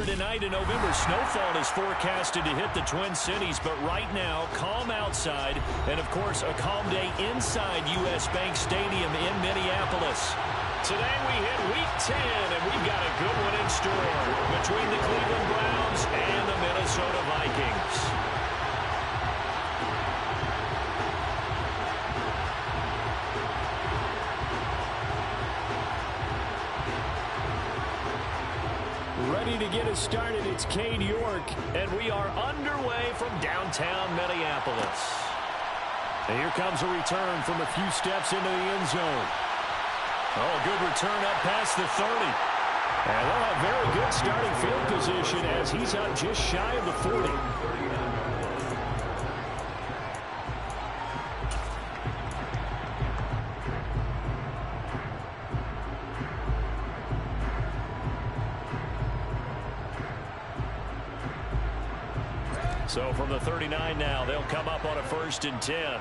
Later tonight in November, snowfall is forecasted to hit the Twin Cities, but right now, calm outside, and of course, a calm day inside U.S. Bank Stadium in Minneapolis. Today we hit Week 10, and we've got a good one in store between the Cleveland Browns and the Minnesota Vikings. Ready to get us started, it's Cade York, and we are underway from downtown Minneapolis. And here comes a return from a few steps into the end zone. Oh, good return up past the 30. And they'll have very good starting field position as he's up just shy of the 40. So from the 39 now, they'll come up on a 1st and 10.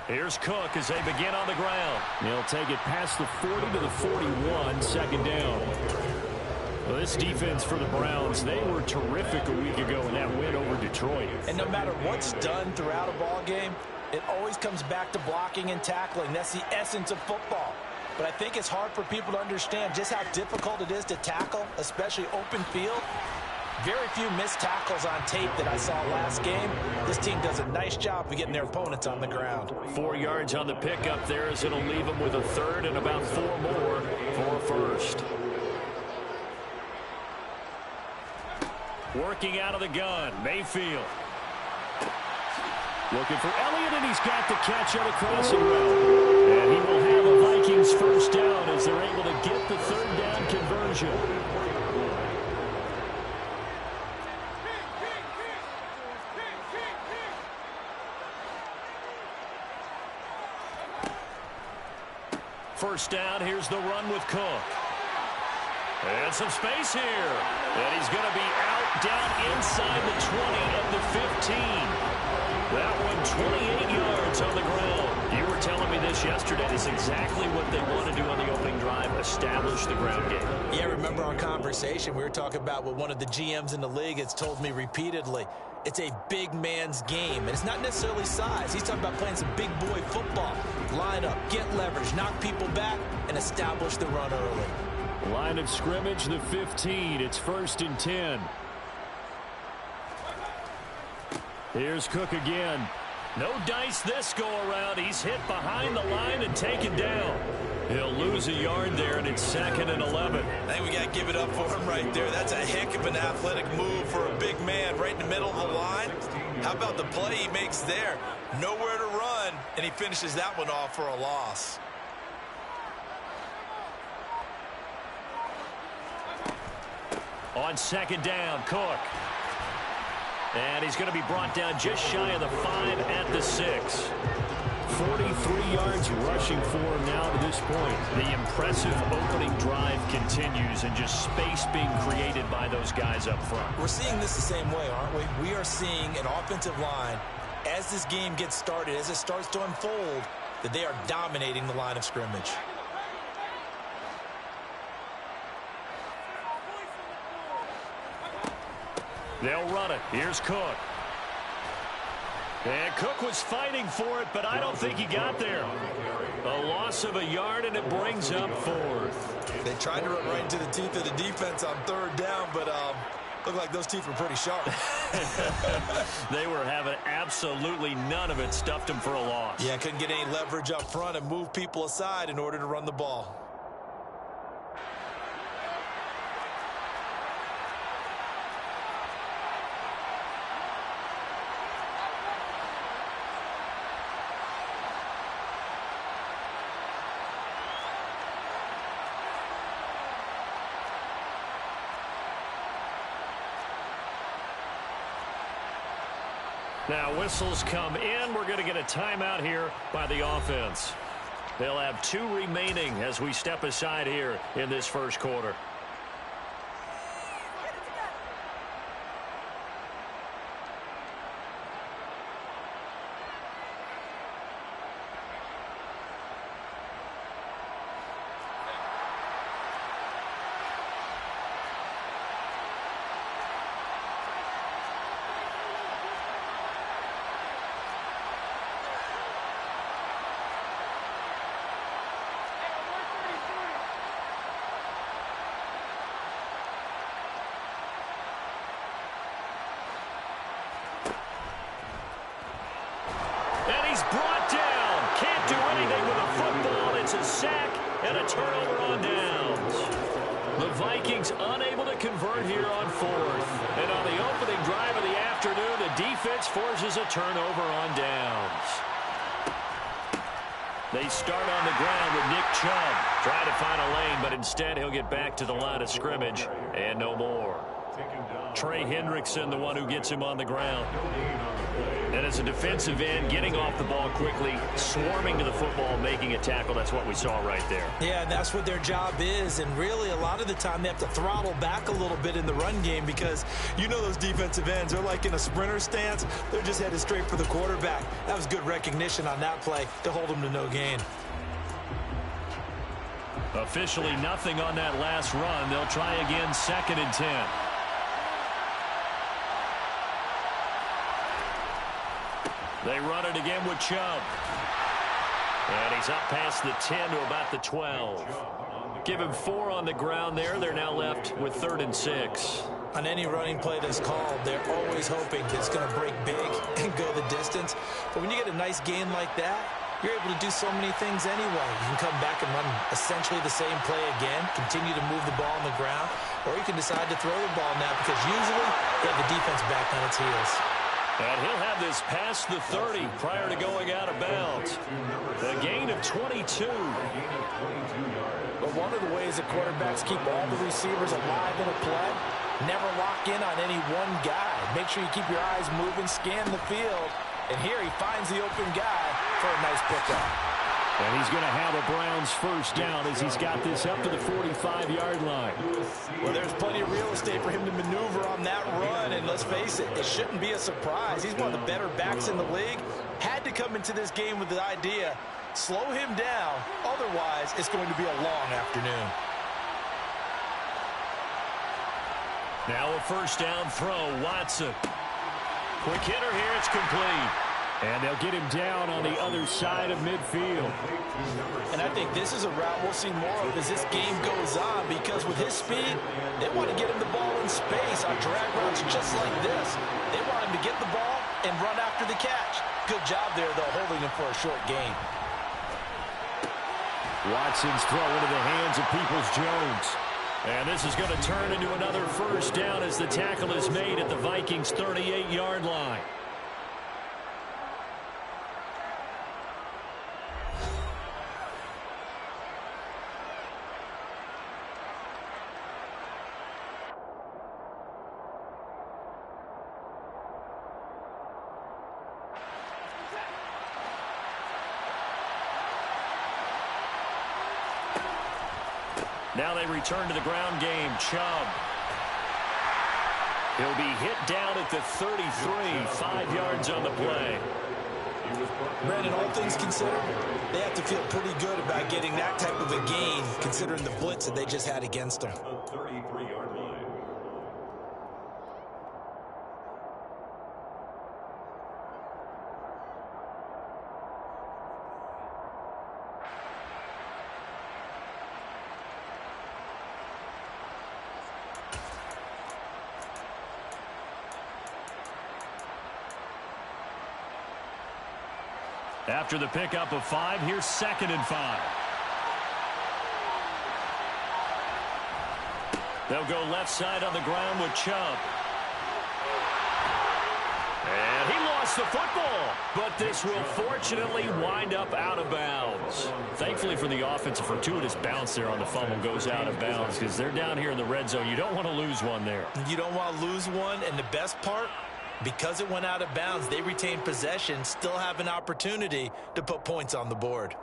Here's Cook as they begin on the ground. They'll take it past the 40 to the 41, 2nd down. Well, this defense for the Browns, they were terrific a week ago in that win over Detroit. And no matter what's done throughout a ball game, it always comes back to blocking and tackling. That's the essence of football. But I think it's hard for people to understand just how difficult it is to tackle, especially open field. Very few missed tackles on tape that I saw last game. This team does a nice job of getting their opponents on the ground. 4 yards on the pickup there as it'll leave them with a 3rd and about 4 more for a 1st. Working out of the gun, Mayfield. Looking for Elliott, and he's got the catch on a crossing route. And he will have a Vikings 1st down as they're able to get the 3rd down conversion. First down, here's the run with Cook. And some space here. And he's going to be out down inside the 20 of the 15. That one, 28 yards on the ground. You were telling me this yesterday. That's exactly what they want to do on the opening drive, establish the ground game. Yeah, remember our conversation? We were talking about what one of the GMs in the league has told me repeatedly. It's a big man's game, and it's not necessarily size. He's talking about playing some big boy football. Line up, get leverage, knock people back, and establish the run early. Line of scrimmage, the 15. It's 1st and 10. Here's Cook again. No dice this go-around. He's hit behind the line and taken down. He'll lose a yard there, and it's 2nd and 11. I think we got to give it up for him right there. That's a heck of an athletic move for a big man right in the middle of the line. How about the play he makes there? Nowhere to run, and he finishes that one off for a loss. On 2nd down, Cook. And he's going to be brought down just shy of the 5 at the 6. 43 yards rushing for him now to this point. The impressive opening drive continues, and just space being created by those guys up front. We're seeing this the same way, aren't we? We are seeing an offensive line, as this game gets started, as it starts to unfold, that they are dominating the line of scrimmage. They'll run it. Here's Cook. And Cook was fighting for it, but I don't think he got there. A loss of a yard, and it brings up 4th. They tried to run right into the teeth of the defense on 3rd down, but looked like those teeth were pretty sharp. They were having absolutely none of it. Stuffed them for a loss. Yeah, couldn't get any leverage up front and move people aside in order to run the ball. Now whistles come in. We're going to get a timeout here by the offense. They'll have 2 remaining as we step aside here in this 1st quarter. And he's brought down. Can't do anything with a football. It's a sack and a turnover on downs. The Vikings unable to convert here on fourth. And on the opening drive of the afternoon, the defense forces a turnover on downs. They start on the ground with Nick Chubb. Trying to find a lane, but instead he'll get back to the line of scrimmage and no more. Trey Hendrickson, the one who gets him on the ground. And as a defensive end, getting off the ball quickly, swarming to the football, making a tackle, that's what we saw right there. Yeah, and that's what their job is. And really, a lot of the time, they have to throttle back a little bit in the run game because you know those defensive ends, they're like in a sprinter stance. They're just headed straight for the quarterback. That was good recognition on that play to hold them to no gain. Officially nothing on that last run. They'll try again, 2nd and 10. They run it again with Chubb. And he's up past the 10 to about the 12. Give him 4 on the ground there. They're now left with 3rd and 6. On any running play that's called, they're always hoping it's going to break big and go the distance. But when you get a nice gain like that, you're able to do so many things anyway. You can come back and run essentially the same play again, continue to move the ball on the ground, or you can decide to throw the ball now because usually you have the defense back on its heels. And he'll have this past the 30 prior to going out of bounds. A gain of 22. But one of the ways that quarterbacks keep all the receivers alive in a play, never lock in on any one guy. Make sure you keep your eyes moving, scan the field. And here he finds the open guy for a nice pickup. And he's going to have a Browns first down as he's got this up to the 45-yard line. Well, there's plenty of real estate for him to maneuver on that run. And let's face it, it shouldn't be a surprise. He's one of the better backs in the league. Had to come into this game with the idea, slow him down. Otherwise, it's going to be a long afternoon. Now a first down throw, Watson. Quick hitter here, it's complete. And they'll get him down on the other side of midfield. And I think this is a route we'll see more of as this game goes on because with his speed, they want to get him the ball in space on drag routes just like this. They want him to get the ball and run after the catch. Good job there, though, holding him for a short gain. Watson's throw into the hands of Peoples-Jones. And this is going to turn into another first down as the tackle is made at the Vikings' 38-yard line. Now they return to the ground game. Chubb. He'll be hit down at the 33, 5 yards on the play. Brandon, all things considered, they have to feel pretty good about getting that type of a gain considering the blitz that they just had against them. After the pickup of 5, here's 2nd and 5. They'll go left side on the ground with Chubb. And he lost the football, but this will fortunately wind up out of bounds. Thankfully for the offense, a fortuitous bounce there on the fumble goes out of bounds because they're down here in the red zone. You don't want to lose one there. You don't want to lose one, and the best part, because it went out of bounds, they retain possession, still have an opportunity to put points on the board.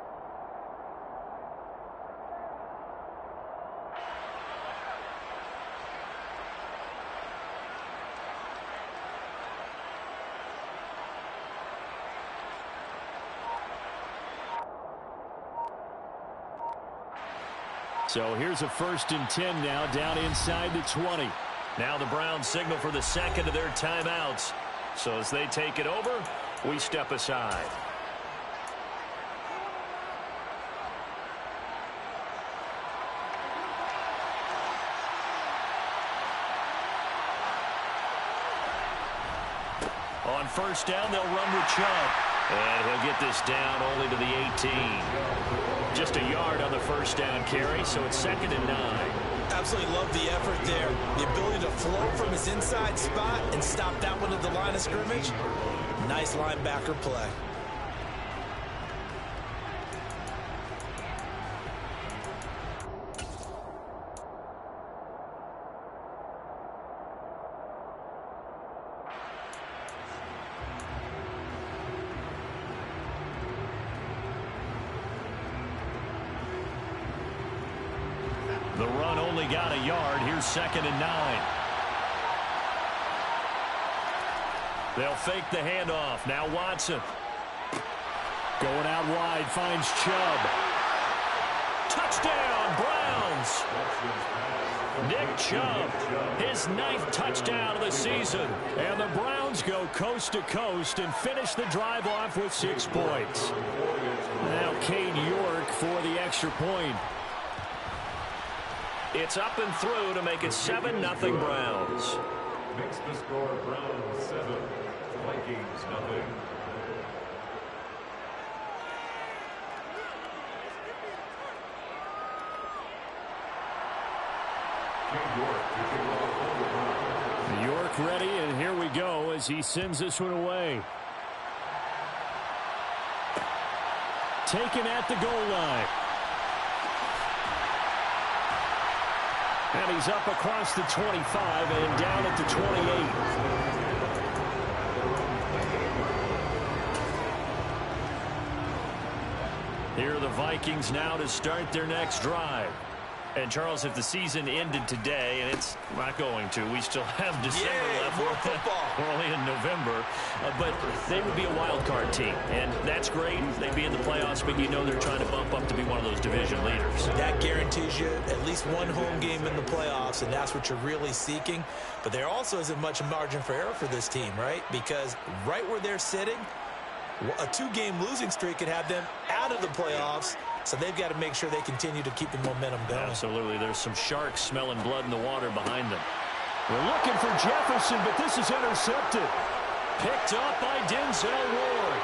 So here's a 1st and 10 now down inside the 20. Now the Browns signal for the second of their timeouts. So as they take it over, we step aside. On first down, they'll run with Chubb. And he'll get this down only to the 18. Just a yard on the first down carry, so it's 2nd and 9. Absolutely love the effort there. The ability to float from his inside spot and stop that one at the line of scrimmage. Nice linebacker play. The run only got a yard. Here's 2nd and 9. They'll fake the handoff. Now Watson. Going out wide, finds Chubb. Touchdown, Browns. Nick Chubb, his 9th touchdown of the season. And the Browns go coast to coast and finish the drive off with 6 points. Now Cade York for the extra point. It's up and through to make it 7-0 Browns. Makes the score Browns 7, Vikings 0. York ready, and here we go as he sends this one away. Taken at the goal line. And he's up across the 25 and down at the 28. Here are the Vikings now to start their next drive. And, Charles, if the season ended today, and it's not going to, we still have December left. More football. We're only in November. But they would be a wild card team. And that's great. They'd be in the playoffs, but you know they're trying to bump up to be one of those division leaders. That guarantees you at least one home game in the playoffs, and that's what you're really seeking. But there also isn't much margin for error for this team, right? Because right where they're sitting, a 2-game losing streak could have them out of the playoffs. So they've got to make sure they continue to keep the momentum going. Absolutely. There's some sharks smelling blood in the water behind them. We're looking for Jefferson, but this is intercepted. Picked up by Denzel Ward.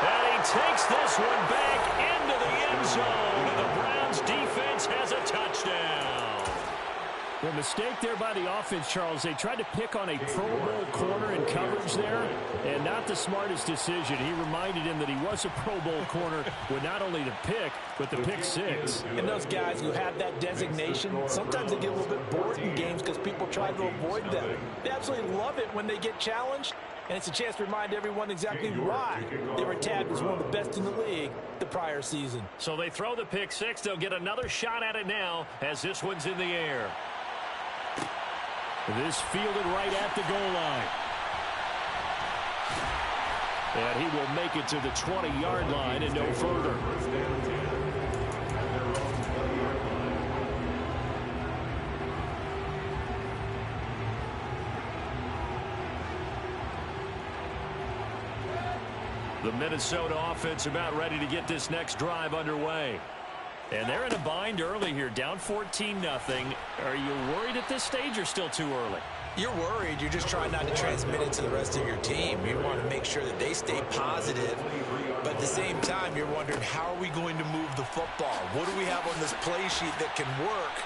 And he takes this one back into the end zone. And the Browns defense has a touchdown. The mistake there by the offense, Charles. They tried to pick on a Pro Bowl corner in coverage there, and not the smartest decision. He reminded him that he was a Pro Bowl corner with not only the pick, but the pick 6. And those guys who have that designation, sometimes they get a little bit bored in games because people try to avoid them. They absolutely love it when they get challenged, and it's a chance to remind everyone exactly why they were tagged as one of the best in the league the prior season. So they throw the pick 6. They'll get another shot at it now as this one's in the air. This fielded right at the goal line. And he will make it to the 20-yard line and no further. The Minnesota offense about ready to get this next drive underway. And they're in a bind early here, down 14-0. Are you worried at this stage or still too early? You're worried. You're just trying not to transmit it to the rest of your team. You want to make sure that they stay positive. But at the same time, you're wondering, how are we going to move the football? What do we have on this play sheet that can work?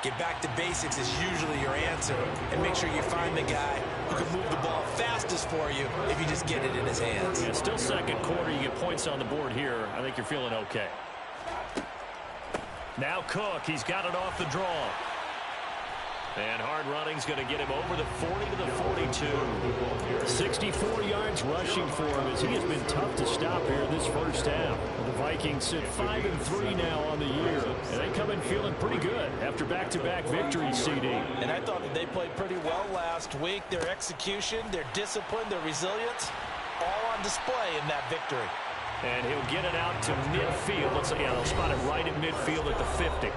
Get back to basics is usually your answer. And make sure you find the guy who can move the ball fastest for you if you just get it in his hands. Yeah, still second quarter. You get points on the board here. I think you're feeling okay. Now Cook, he's got it off the draw. And hard running's going to get him over the 40 to the 42. 64 yards rushing for him as he has been tough to stop here this first half. The Vikings sit 5-3 now on the year. And they come in feeling pretty good after back-to-back victories, CD. And I thought that they played pretty well last week. Their execution, their discipline, their resilience, all on display in that victory. And he'll get it out to midfield. Let's see, yeah, they'll spot it right at midfield at the 50.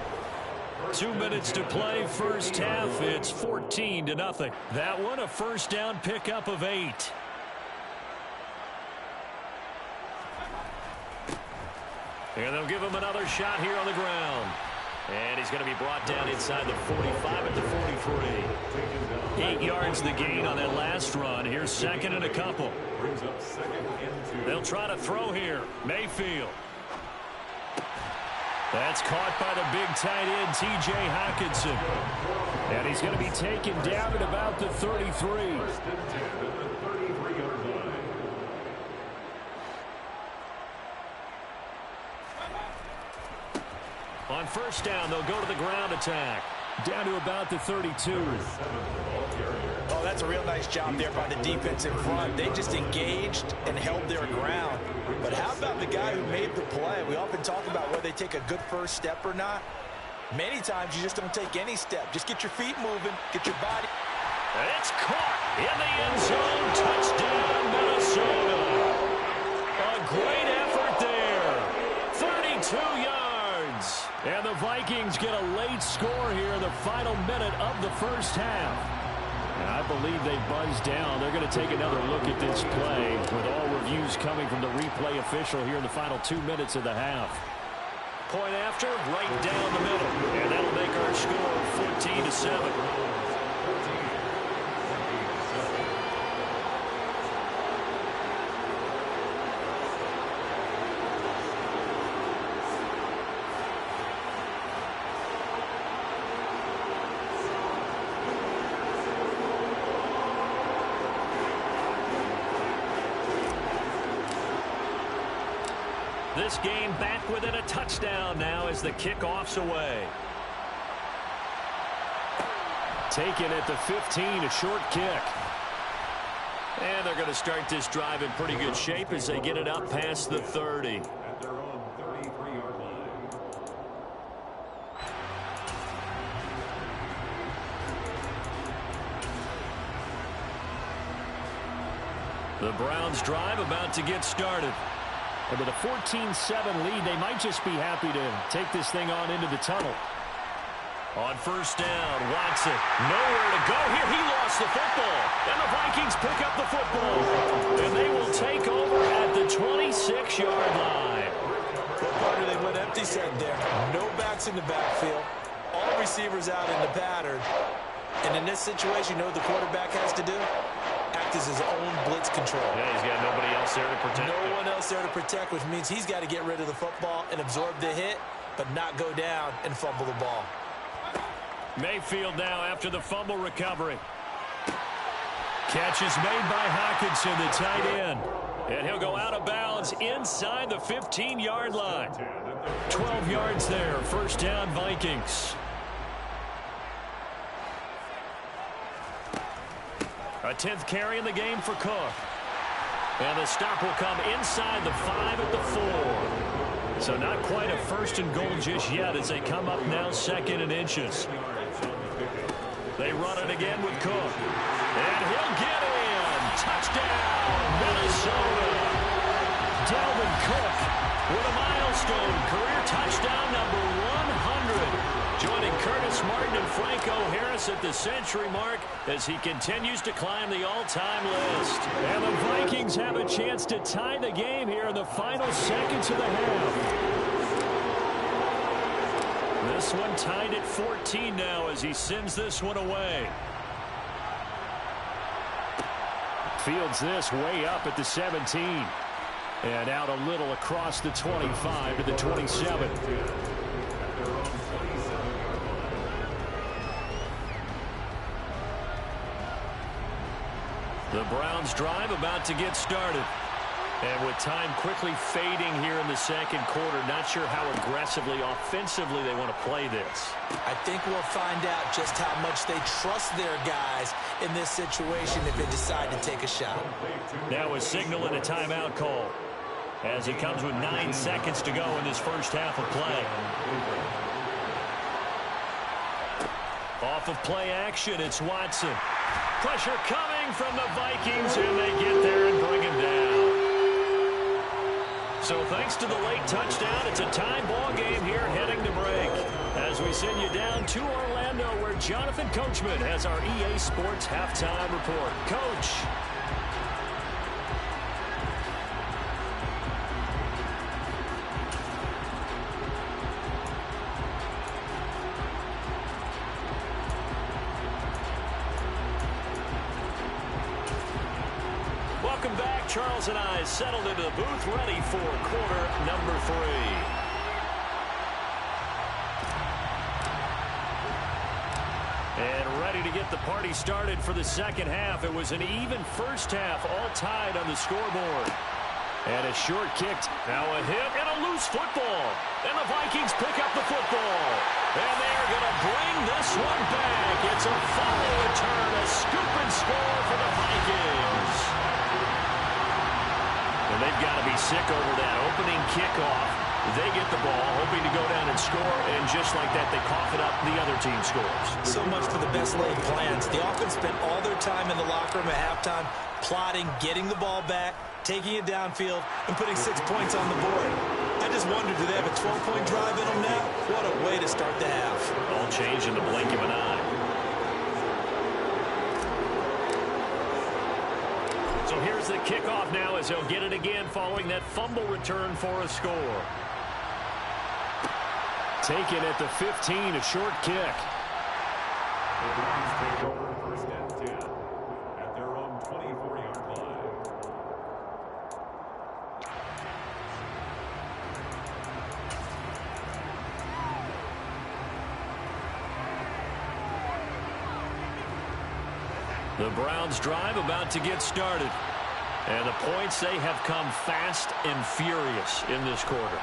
2 minutes to play, first half. It's 14-0. That one, a first down pickup of 8. And they'll give him another shot here on the ground. And he's going to be brought down inside the 45 at the 43. 8 yards the gain on that last run. Here's second and a couple. Brings up second and 2. They'll try to throw here. Mayfield. That's caught by the big tight end, T.J. Hockenson. And he's going to be taken down at about the 33. First and 10 at the 33-yard line. On first down, they'll go to the ground attack. Down to about the 32. Oh, that's a real nice job there by the defense in front. They just engaged and held their ground. But how about the guy who made the play? We often talk about whether they take a good first step or not. Many times you just don't take any step. Just get your feet moving, get your body. It's caught in the end zone. Touchdown, Minnesota. A great effort there. 32 yards. And the Vikings get a late score here in the final minute of the first half. And I believe they buzzed down. They're going to take another look at this play with all reviews coming from the replay official here in the final 2 minutes of the half. Point after, right down the middle. And that'll make our score 14-7. This game back within a touchdown now as the kickoff's away. Taken at the 15, a short kick. And they're going to start this drive in pretty good shape as they get it up past the 30. At their own 33-yard line. The Browns drive about to get started. And with a 14-7 lead, they might just be happy to take this thing on into the tunnel. On first down, Watson, nowhere to go here. He lost the football. And the Vikings pick up the football. And they will take over at the 26-yard line. What part of they went empty set there? No backs in the backfield. All receivers out in the pattern. And in this situation, you know what the quarterback has to do? Act as his own blitz control. Yeah, he's got nobody else there to protect him. No one else there to protect, which means he's got to get rid of the football and absorb the hit, but not go down and fumble the ball. Mayfield now after the fumble recovery. Catch is made by Hockenson, the tight end. And he'll go out of bounds inside the 15-yard line. 12 yards there, first down Vikings. A 10th carry in the game for Cook. And the stop will come inside the 5 at the 4. So not quite a first and goal just yet as they come up now second and inches. They run it again with Cook. And he'll get in. Touchdown, Minnesota. Dalvin Cook with a milestone career touchdown number 100. Joining Curtis Martin and Franco Harris at the century mark as he continues to climb the all-time list. And the Vikings have a chance to tie the game here in the final seconds of the half. This one tied at 14 now as he sends this one away. Fields this way up at the 17. And out a little across the 25 to the 27. The Browns drive about to get started. And with time quickly fading here in the second quarter, not sure how aggressively, offensively they want to play this. I think we'll find out just how much they trust their guys in this situation if they decide to take a shot. Now a signal and a timeout call as it comes with 9 seconds to go in this first half of play. Off of play action, it's Watson. Pressure coming from the Vikings, and they get there and bring him down. So thanks to the late touchdown, it's a tie ball game here heading to break. As we send you down to Orlando, where Jonathan Coachman has our EA Sports halftime report. Coach. back. Charles and I settled into the booth, ready for quarter number 3. And ready to get the party started for the second half. It was an even first half, all tied on the scoreboard. And a short kick. Now a hit and a loose football. And the Vikings pick up the football. And they're going to bring this one back. It's a fumble return, a scoop and score for the Vikings. And they've got to be sick over that opening kickoff. They get the ball, hoping to go down and score, and just like that, they cough it up. The other team scores. So much for the best laid plans. The offense spent all their time in the locker room at halftime plotting, getting the ball back, taking it downfield, and putting 6 points on the board. I just wonder, do they have a 12-point drive in them now? What a way to start the half. All change in the blink of an eye. So here's the kickoff now as they'll get it again following that fumble return for a score. Taken at the 15, a short kick. The Browns take over first and 10 at their own 24-yard line. The Browns drive about to get started. And the points, they have come fast and furious in this quarter.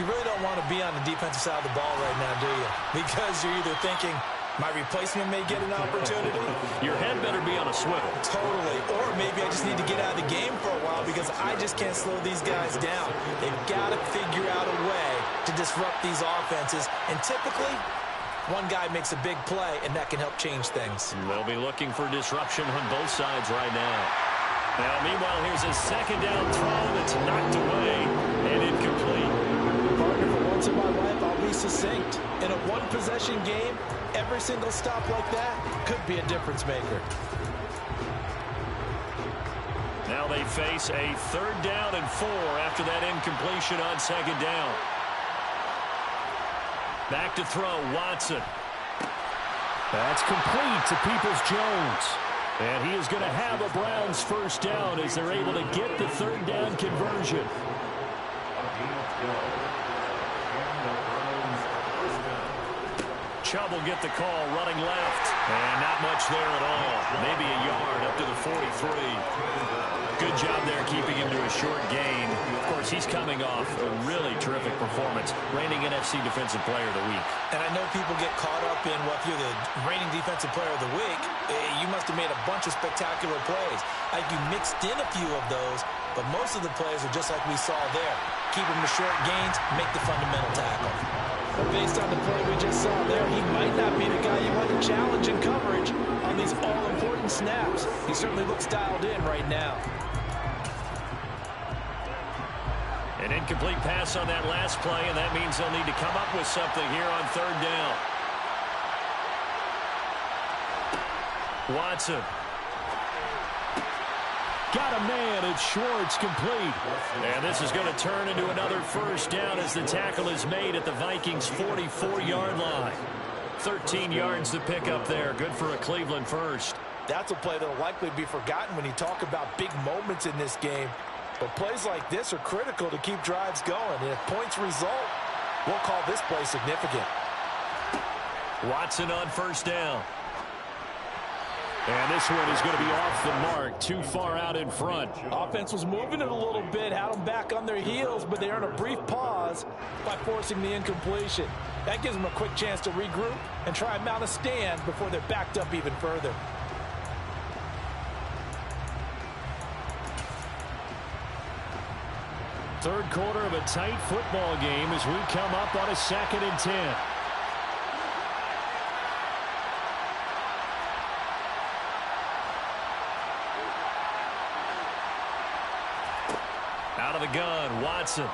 You really don't want to be on the defensive side of the ball right now, do you? Because you're either thinking, my replacement may get an opportunity. Your head better be on a swivel. Totally. Or maybe I just need to get out of the game for a while because I just can't slow these guys down. They've got to figure out a way to disrupt these offenses. And typically, one guy makes a big play, and that can help change things. They'll be looking for disruption on both sides right now. Now, meanwhile, here's a second down throw that's knocked away and incomplete. Partner, for once in my life, I'll be succinct. In a one-possession game, every single stop like that could be a difference maker. Now they face a 3rd down and 4 after that incompletion on 2nd down. Back to throw, Watson. That's complete to Peoples-Jones. And he is going to have a Browns first down as they're able to get the 3rd down conversion. Chubb will get the call running left. And not much there at all. Maybe a yard up to the 43. Good job there keeping him to a short gain. Of course, he's coming off a really terrific performance. Reigning NFC Defensive Player of the Week. And I know people get caught up in, well, if you're the reigning Defensive Player of the Week, you must have made a bunch of spectacular plays. Like you mixed in a few of those, but most of the plays are just like we saw there. Keep them to short gains, make the fundamental tackle. But based on the play we just saw there, he might not be the guy you want to challenge in coverage on these all-important snaps. He certainly looks dialed in right now. An incomplete pass on that last play, and that means they'll need to come up with something here on 3rd down. Watson. Got a man at Schwartz, complete. And this is going to turn into another first down as the tackle is made at the Vikings' 44-yard line. 13 yards to pick up there. Good for a Cleveland first. That's a play that will likely be forgotten when you talk about big moments in this game. But plays like this are critical to keep drives going. And if points result, we'll call this play significant. Watson on first down. And this one is going to be off the mark, too far out in front. Offense was moving it a little bit, had them back on their heels, but they earned a brief pause by forcing the incompletion. That gives them a quick chance to regroup and try and mount a stand before they're backed up even further. Third quarter of a tight football game as we come up on a 2nd and 10. Out of the gun, Watson.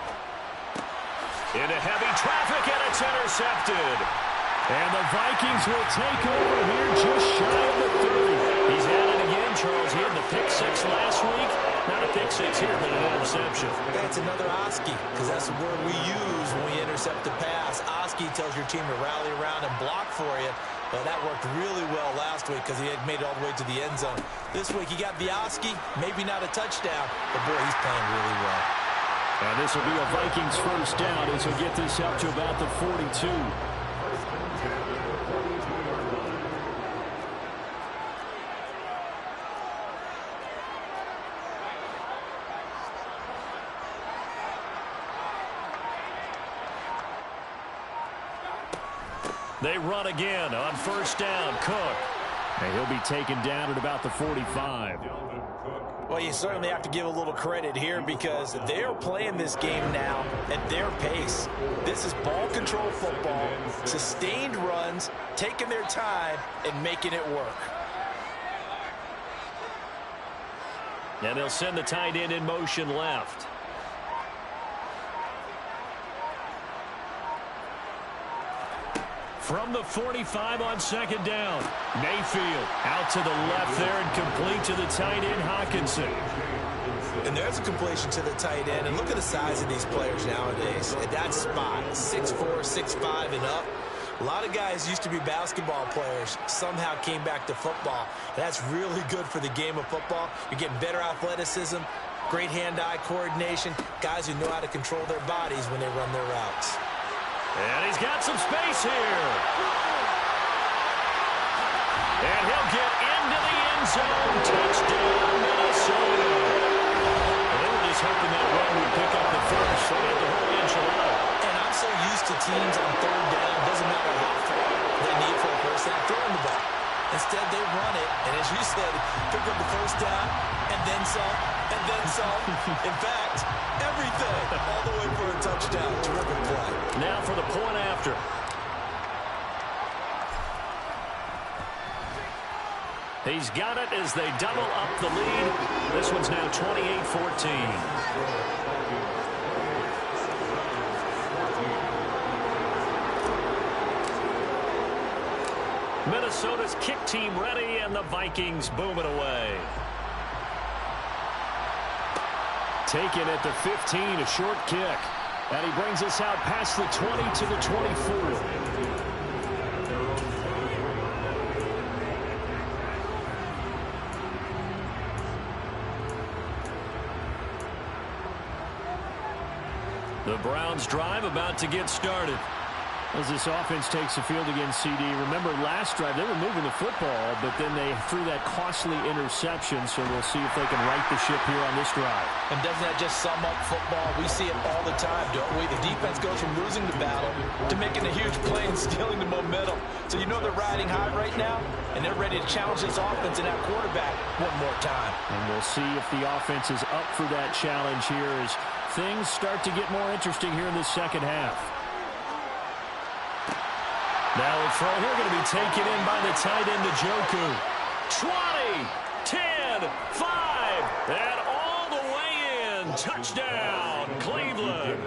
Into heavy traffic, and it's intercepted. And the Vikings will take over here just shy of the 30. He's at it again, Charles. He had the pick 6 last week. Not a pick 6 here, but an interception. That's another Oski, because that's the word we use when we intercept the pass. Oski tells your team to rally around and block for you. Well, that worked really well last week because he had made it all the way to the end zone. This week he got the Oski, maybe not a touchdown, but boy, he's playing really well. And this will be a Vikings first down as he'll get this up to about the 42. They run again on first down. Cook. And he'll be taken down at about the 45. Well, you certainly have to give a little credit here because they're playing this game now at their pace. This is ball control football, sustained runs, taking their time, and making it work. And they'll send the tight end in motion left. From the 45 on second down. Mayfield out to the left there and complete to the tight end, Hockenson. And there's a completion to the tight end. And look at the size of these players nowadays. At that spot, 6'4", 6'5", and up. A lot of guys used to be basketball players, somehow came back to football. That's really good for the game of football. You're getting better athleticism, great hand-eye coordination, guys who know how to control their bodies when they run their routes. And he's got some space here. And he'll get into the end zone. Touchdown, Minnesota. Well, they were just hoping that run would pick up the first. They got the whole enchilada. And I'm so used to teams on third down, doesn't matter how far they need for a first down, throwing the ball. Instead, they run it, and as you said, pick up the first down, and then some, and then some. In fact, everything, all the way for a touchdown. Terrific play. Now for the point after. He's got it as they double up the lead. This one's now 28-14. Minnesota's kick team ready, and the Vikings boom it away. Taken at the 15, a short kick. And he brings us out past the 20 to the 24. The Browns drive about to get started. As this offense takes the field against CD, remember last drive they were moving the football, but then they threw that costly interception, so we'll see if they can right the ship here on this drive. And doesn't that just sum up football? We see it all the time, don't we? The defense goes from losing the battle to making a huge play and stealing the momentum. So you know they're riding high right now, and they're ready to challenge this offense and that quarterback one more time. And we'll see if the offense is up for that challenge here as things start to get more interesting here in the second half. Now a throw here going to be taken in by the tight end, Njoku. 20, 10, 5, and all the way in. Touchdown, Cleveland.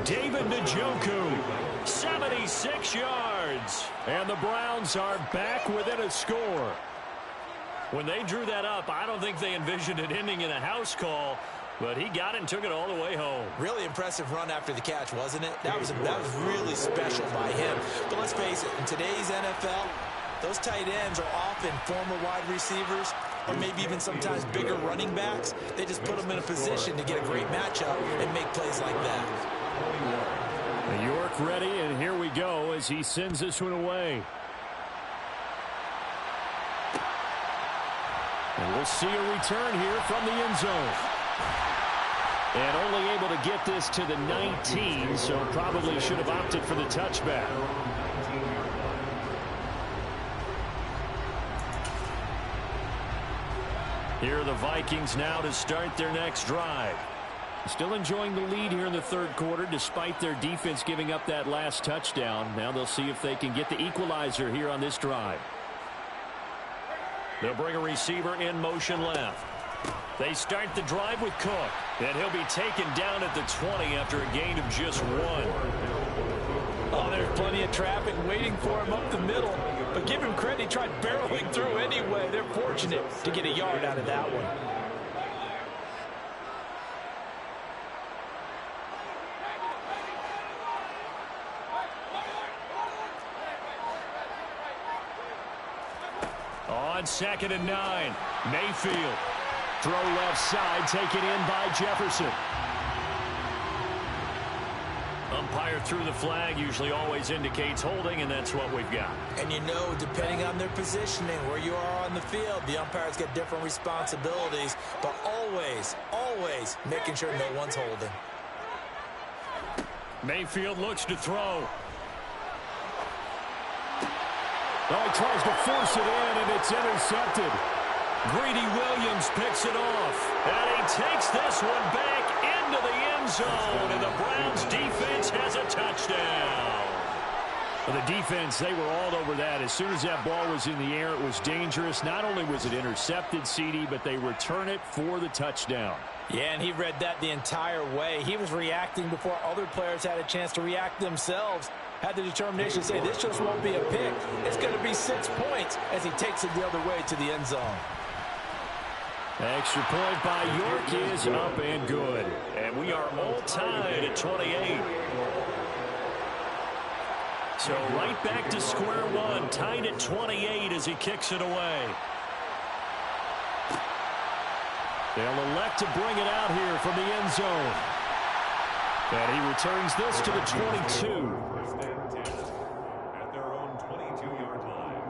David Njoku, 76 yards. And the Browns are back within a score. When they drew that up, I don't think they envisioned it ending in a house call. But he got it and took it all the way home. Really impressive run after the catch, wasn't it? That was really special by him. But let's face it, in today's NFL, those tight ends are often former wide receivers or maybe even sometimes bigger running backs. They just put them in a position to get a great matchup and make plays like that. York ready, and here we go as he sends this one away. And we'll see a return here from the end zone. And only able to get this to the 19, so probably should have opted for the touchback. Here are the Vikings now to start their next drive. Still enjoying the lead here in the third quarter, despite their defense giving up that last touchdown. Now they'll see if they can get the equalizer here on this drive. They'll bring a receiver in motion left. They start the drive with Cook, and he'll be taken down at the 20 after a gain of just 1. Oh, there's plenty of traffic waiting for him up the middle. But give him credit, he tried barreling through anyway. They're fortunate to get a yard out of that one. On 2nd and 9, Mayfield. Throw left side, taken in by Jefferson. Umpire threw the flag, usually always indicates holding, and that's what we've got. And you know, depending on their positioning, where you are on the field, the umpires get different responsibilities, but always, always making sure no one's holding. Mayfield looks to throw. Oh, he tries to force it in, and it's intercepted. Greedy Williams picks it off. And he takes this one back into the end zone, and the Browns defense has a touchdown. Well, the defense, they were all over that. As soon as that ball was in the air, it was dangerous. Not only was it intercepted, CD, but they return it for the touchdown. Yeah, and he read that the entire way. He was reacting before other players had a chance to react themselves. Had the determination to say, this just won't be a pick. It's going to be 6 points as he takes it the other way to the end zone. Extra point by York is up and good. And we are all tied at 28. So right back to square one, tied at 28 as he kicks it away. They'll elect to bring it out here from the end zone. And he returns this to the 22. First and 10 at their own 22-yard line.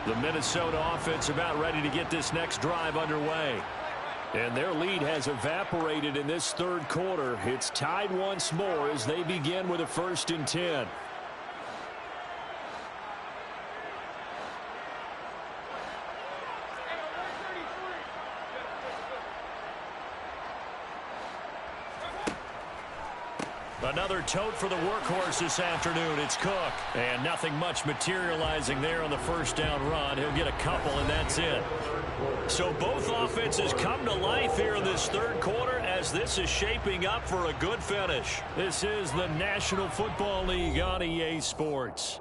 The Minnesota offense about ready to get this next drive underway. And their lead has evaporated in this third quarter. It's tied once more as they begin with a 1st and 10. Another tote for the workhorse this afternoon. It's Cook. And nothing much materializing there on the first down run. He'll get a couple, and that's it. So both offenses come to life here in this third quarter as this is shaping up for a good finish. This is the National Football League on EA Sports.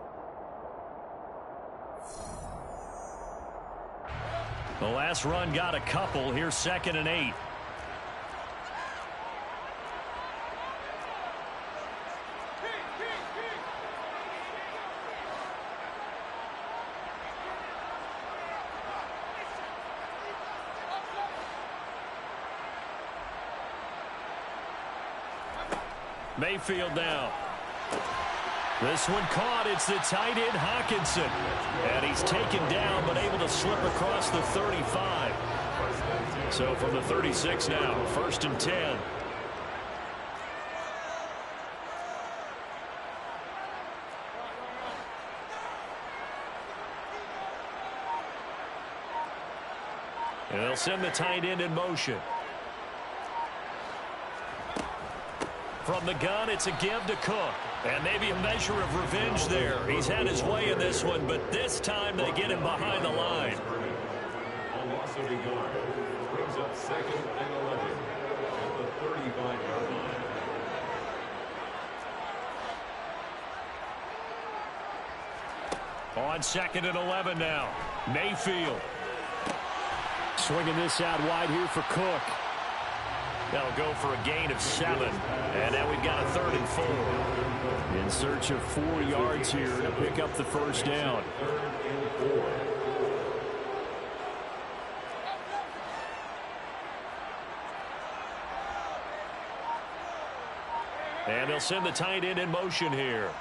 The last run got a couple. Here's 2nd and 8. Mayfield now. This one caught. It's the tight end Hawkinson. And he's taken down but able to slip across the 35. So from the 36 now, 1st and 10. And they'll send the tight end in motion. From the gun, it's a give to Cook. And maybe a measure of revenge there. He's had his way in this one, but this time they get him behind the line. A loss of a yard brings up 2nd and 11 at the 35-yard line. On 2nd and 11 now, Mayfield. Swinging this out wide here for Cook. That'll go for a gain of 7. And now we've got a 3rd and 4. In search of 4 yards here to pick up the first down. 3rd and 4. And they'll send the tight end in motion here.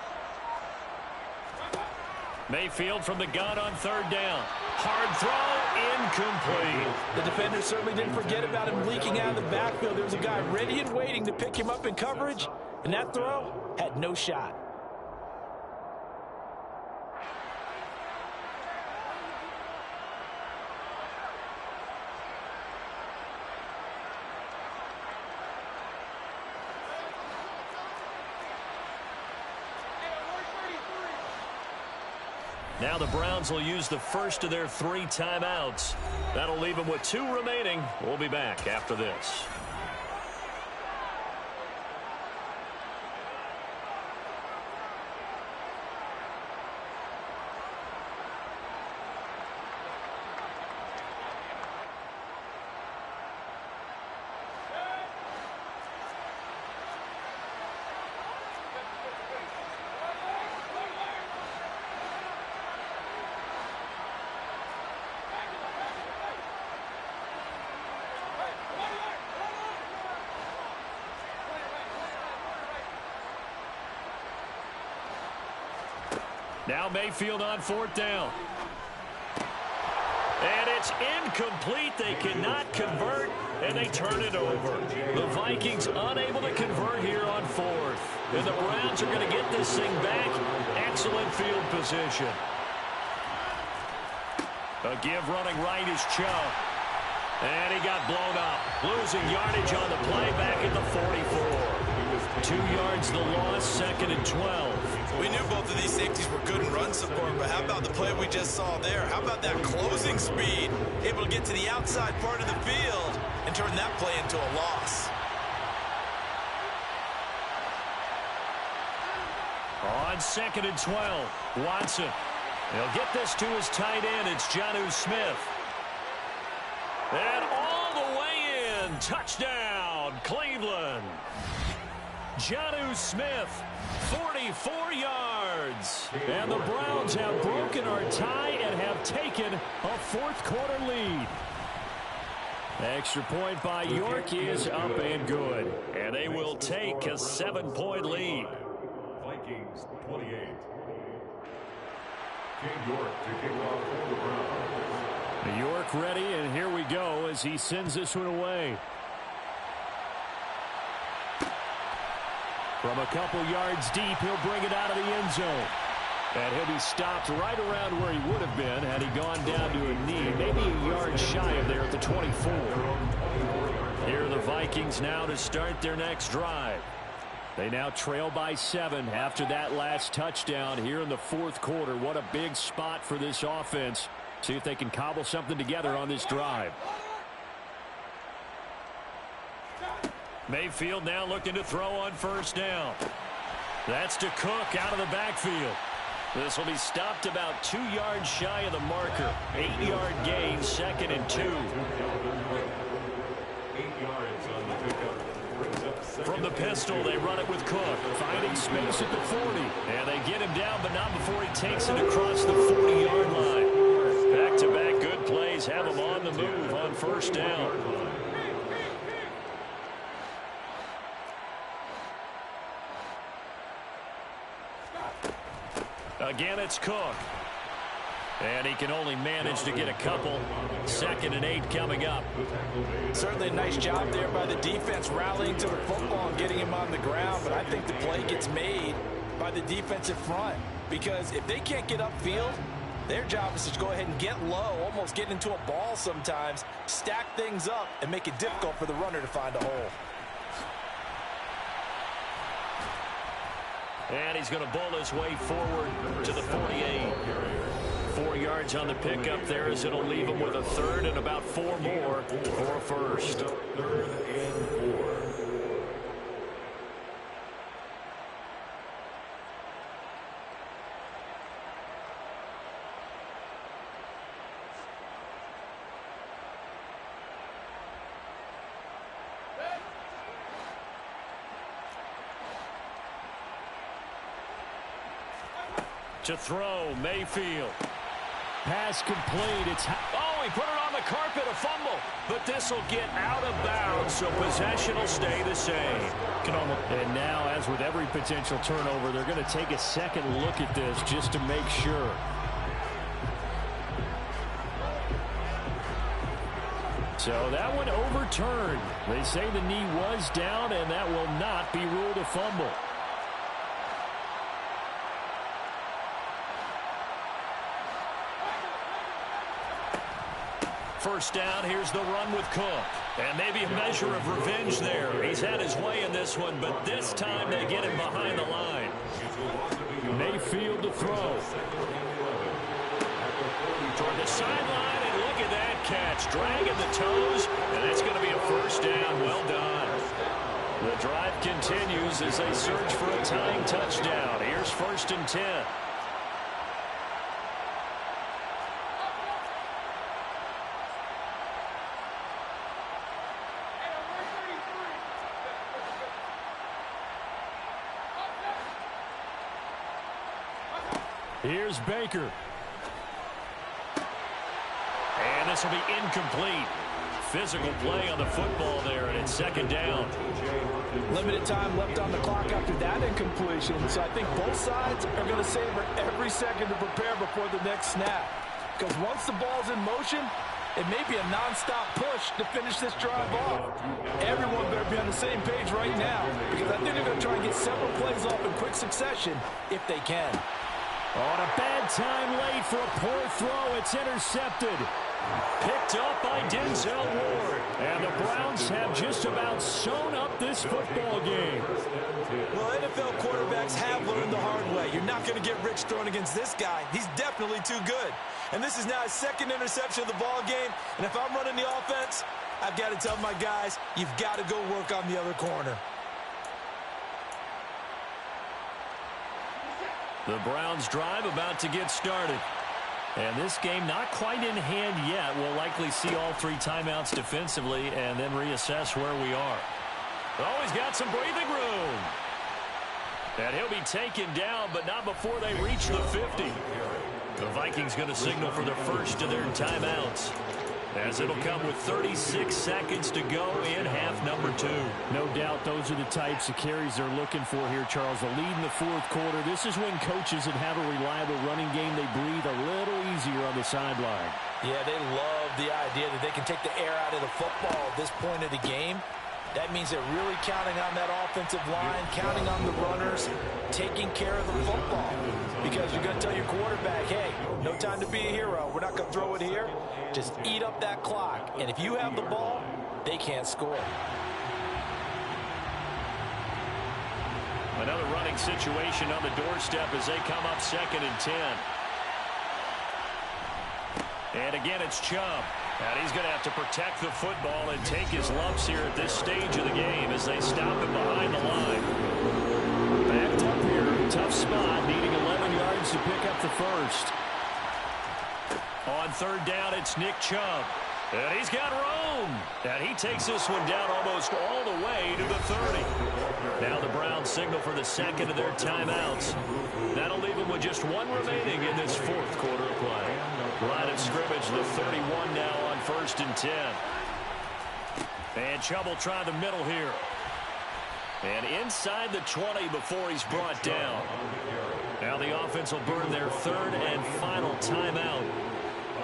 Mayfield from the gun on 3rd down. Hard throw, incomplete. The defender certainly didn't forget about him leaking out of the backfield. There was a guy ready and waiting to pick him up in coverage, and that throw had no shot. Now the Browns will use the first of their 3 timeouts. That'll leave them with 2 remaining. We'll be back after this. Now Mayfield on 4th down. And it's incomplete. They cannot convert, and they turn it over. The Vikings unable to convert here on 4th. And the Browns are going to get this thing back. Excellent field position. A give running right is Chubb. And he got blown up. Losing yardage on the play back at the 44. 2 yards the loss, 2nd and 12. We knew both of these safeties were good in run support, but how about the play we just saw there? How about that closing speed? Able to get to the outside part of the field and turn that play into a loss. On 2nd and 12, Watson. He'll get this to his tight end. It's Jonnu Smith. And all the way in. Touchdown, Cleveland. Jonnu Smith, 44 yards. And the Browns have broken our tie and have taken a 4th quarter lead. Extra point by York is up and good. And they will take a 7-point lead. Vikings 28. King York to kick off for the Browns. York ready, and here we go as he sends this one away. From a couple yards deep, he'll bring it out of the end zone. And he'll be stopped right around where he would have been had he gone down to a knee, maybe a yard shy of there at the 24. Here are the Vikings now to start their next drive. They now trail by 7 after that last touchdown here in the 4th quarter. What a big spot for this offense. See if they can cobble something together on this drive. Mayfield now looking to throw on 1st down. That's to Cook out of the backfield. This will be stopped about 2 yards shy of the marker. 8-yard gain, 2nd and 2. 8 yards on the pickup. From the pistol, they run it with Cook, finding space at the 40. And they get him down, but not before he takes it across the 40-yard line. Back-to-back good plays have him on the move on 1st down. Again, it's Cook. And he can only manage to get a couple. 2nd and 8 coming up. Certainly a nice job there by the defense rallying to the football and getting him on the ground. But I think the play gets made by the defensive front. Because if they can't get upfield, their job is to go ahead and get low, almost get into a ball sometimes, stack things up, and make it difficult for the runner to find a hole. And he's going to bowl his way forward to the 48. 4 yards on the pickup there as it'll leave him with a 3rd and about 4 more for a first. 3rd and 4. To throw, Mayfield. Pass complete. He put it on the carpet, a fumble. But this will get out of bounds, so possession will stay the same. And now, as with every potential turnover, they're going to take a second look at this just to make sure. So that one overturned. They say the knee was down, and that will not be ruled a fumble. First down, here's the run with Cook. And maybe a measure of revenge there. He's had his way in this one, but this time they get him behind the line. Mayfield to throw. Toward the sideline, and look at that catch. Dragging the toes, and that's going to be a first down. Well done. The drive continues as they search for a tying touchdown. Here's 1st and 10. Here's Baker. And this will be incomplete. Physical play on the football there, and it's 2nd down. Limited time left on the clock after that incompletion, so I think both sides are going to savor every second to prepare before the next snap. Because once the ball's in motion, it may be a nonstop push to finish this drive off. Everyone better be on the same page right now, because I think they're going to try and get several plays off in quick succession if they can. On a bad time late for a poor throw. It's intercepted. Picked up by Denzel Ward. And the Browns have just about sewn up this football game. Well, NFL quarterbacks have learned the hard way. You're not going to get rich throwing against this guy. He's definitely too good. And this is now his second interception of the ball game. And if I'm running the offense, I've got to tell my guys, you've got to go work on the other corner. The Browns drive about to get started. And this game not quite in hand yet. We'll likely see all three timeouts defensively and then reassess where we are. Oh, he's got some breathing room. And he'll be taken down, but not before they reach the 50. The Vikings going to signal for the first of their timeouts, as it'll come with 36 seconds to go in half number 2. No doubt those are the types of carries they're looking for here, Charles. The lead in the fourth quarter. This is when coaches that have a reliable running game, they breathe a little easier on the sideline. Yeah, they love the idea that they can take the air out of the football at this point of the game. That means they're really counting on that offensive line, counting on the runners, taking care of the football. Because you're going to tell your quarterback, hey, no time to be a hero. We're not going to throw it here. Just eat up that clock. And if you have the ball, they can't score. Another running situation on the doorstep as they come up 2nd and 10. And again, it's Chubb. And he's going to have to protect the football and take his lumps here at this stage of the game as they stop him behind the line. Backed up here, tough spot, needing 11 yards to pick up the first. On 3rd down, it's Nick Chubb. And he's got room. And he takes this one down almost all the way to the 30. Now the Browns signal for the second of their timeouts. That'll leave them with just one remaining in this fourth quarter of play. Line of scrimmage, the 31 now on 1st and 10. And Chubb will try the middle here. And inside the 20 before he's brought down. Now the offense will burn their 3rd and final timeout.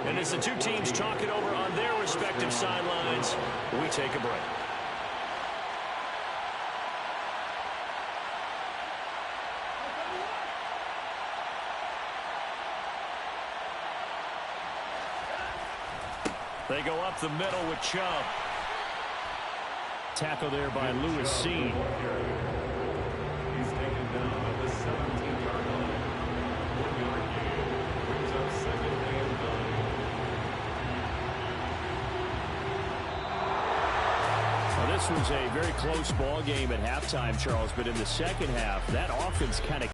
And as the two teams talk it over on their respective sidelines, we take a break. They go up the middle with Chubb. Tackle there by Lewis Seen. He's taken down at the 17-yard line. 1-yard gain brings up 2nd and 9. Well, this was a very close ball game at halftime, Charles, but in the second half, that offense kind of